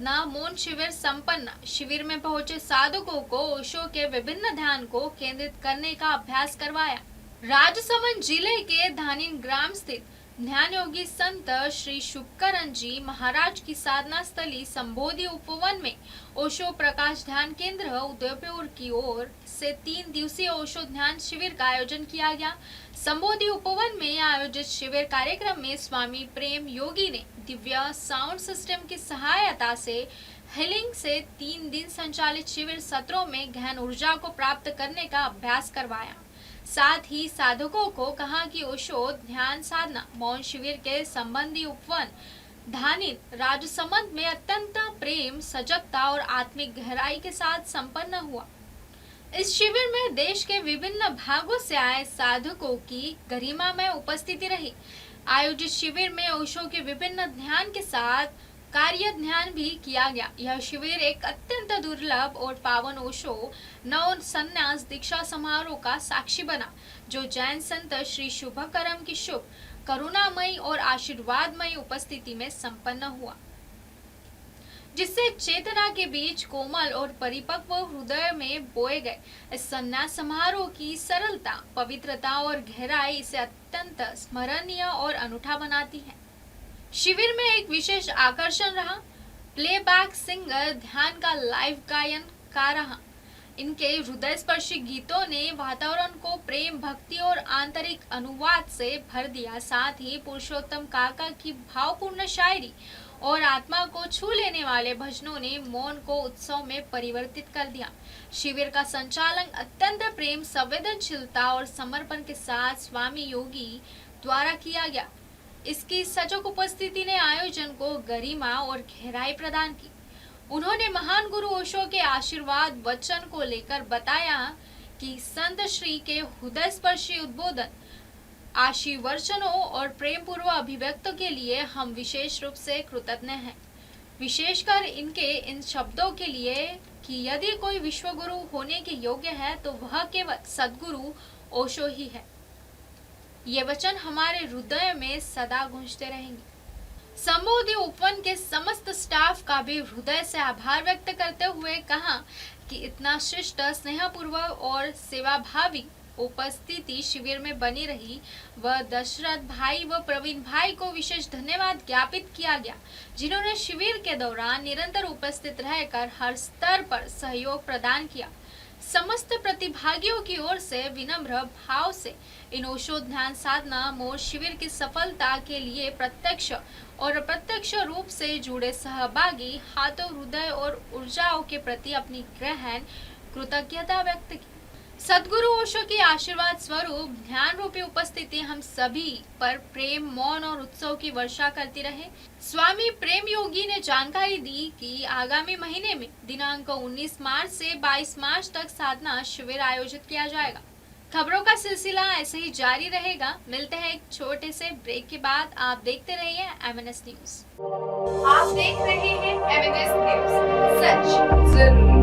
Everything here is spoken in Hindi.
साधना मौन शिविर संपन्न। शिविर में पहुंचे साधकों को ओशो के विभिन्न ध्यान को केंद्रित करने का अभ्यास करवाया। राजसमंद जिले के धानिन ग्राम स्थित ध्यान योगी संत श्री शुभकरण जी महाराज की साधना स्थली संबोधि उपवन में ओशो प्रकाश ध्यान केंद्र उदयपुर की ओर से 3 दिवसीय ओशो ध्यान शिविर का आयोजन किया गया। संबोधि उपवन में आयोजित शिविर कार्यक्रम में स्वामी प्रेम योगी ने दिव्य साउंड सिस्टम की सहायता से हीलिंग से 3 दिन संचालित शिविर सत्रों में गहन ऊर्जा को प्राप्त करने का अभ्यास करवाया। साथ ही साधकों को कहा कि ओशो ध्यान साधना मौन शिविर के संबंधी उपवन धानिन राजसमंद में अत्यंत प्रेम, सजगता और आत्मिक गहराई के साथ संपन्न हुआ। इस शिविर में देश के विभिन्न भागों से आए साधकों की गरिमामय उपस्थिति रही। आयोजित शिविर में ओशो के विभिन्न ध्यान के साथ कार्य ध्यान भी किया गया। यह शिविर एक अत्यंत दुर्लभ और पावन ओशो नव संन्यास दीक्षा समारोह का साक्षी बना, जो जैन संत श्री शुभकरम की शुभ करुणामयी और आशीर्वादमयी उपस्थिति में संपन्न हुआ, जिससे चेतना के बीच कोमल और परिपक्व हृदय में बोए गए। इस संन्यास समारोह की सरलता, पवित्रता और गहराई इसे अत्यंत स्मरणीय और अनूठा बनाती है। शिविर में एक विशेष आकर्षण रहा प्लेबैक सिंगर ध्यान का लाइव गायन का रहा। इनके हृदय स्पर्शी गीतों ने वातावरण को प्रेम, भक्ति और आंतरिक अनुवाद से भर दिया। साथ ही पुरुषोत्तम काका की भावपूर्ण शायरी और आत्मा को छू लेने वाले भजनों ने मौन को उत्सव में परिवर्तित कर दिया। शिविर का संचालन अत्यंत प्रेम, संवेदनशीलता और समर्पण के साथ स्वामी योगी द्वारा किया गया। इसकी सजग उपस्थिति ने आयोजन को गरिमा और गहराई प्रदान की। उन्होंने महान गुरु ओशो के आशीर्वाद वचन को लेकर बताया कि संत श्री के हृदय स्पर्शी उद्बोधन, आशीर्वचनों और प्रेम पूर्व अभिव्यक्तों के लिए हम विशेष रूप से कृतज्ञ हैं, विशेषकर इनके इन शब्दों के लिए कि यदि कोई विश्व गुरु होने के योग्य है तो वह केवल सद्गुरु ओशो ही है। ये वचन हमारे हृदय में सदा गूंजते रहेंगे। संबोधि उपवन के समस्त स्टाफ का भी हृदय से आभार व्यक्त करते हुए कहा कि इतना शिष्ट, स्नेहपूर्वक और सेवाभावी उपस्थिति शिविर में बनी रही। वह दशरथ भाई व प्रवीण भाई को विशेष धन्यवाद ज्ञापित किया गया, जिन्होंने शिविर के दौरान निरंतर उपस्थित रहकर हर स्तर पर सहयोग प्रदान किया। समस्त प्रतिभागियों की ओर से विनम्र भाव से इन ओशो ध्यान साधना मौन शिविर की सफलता के लिए प्रत्यक्ष और अप्रत्यक्ष रूप से जुड़े सहभागी हाथों, हृदय और ऊर्जाओं के प्रति अपनी गहन कृतज्ञता व्यक्त की। सद्गुरु ओशो की आशीर्वाद स्वरूप ध्यान रूपी उपस्थिति हम सभी पर प्रेम, मौन और उत्सव की वर्षा करती रहे। स्वामी प्रेम योगी ने जानकारी दी कि आगामी महीने में दिनांक 19 मार्च से 22 मार्च तक साधना शिविर आयोजित किया जाएगा। खबरों का सिलसिला ऐसे ही जारी रहेगा। मिलते हैं एक छोटे से ब्रेक के बाद। आप देखते रहिए MNS न्यूज। आप देख रहे हैं MNS न्यूज, सच जरूर।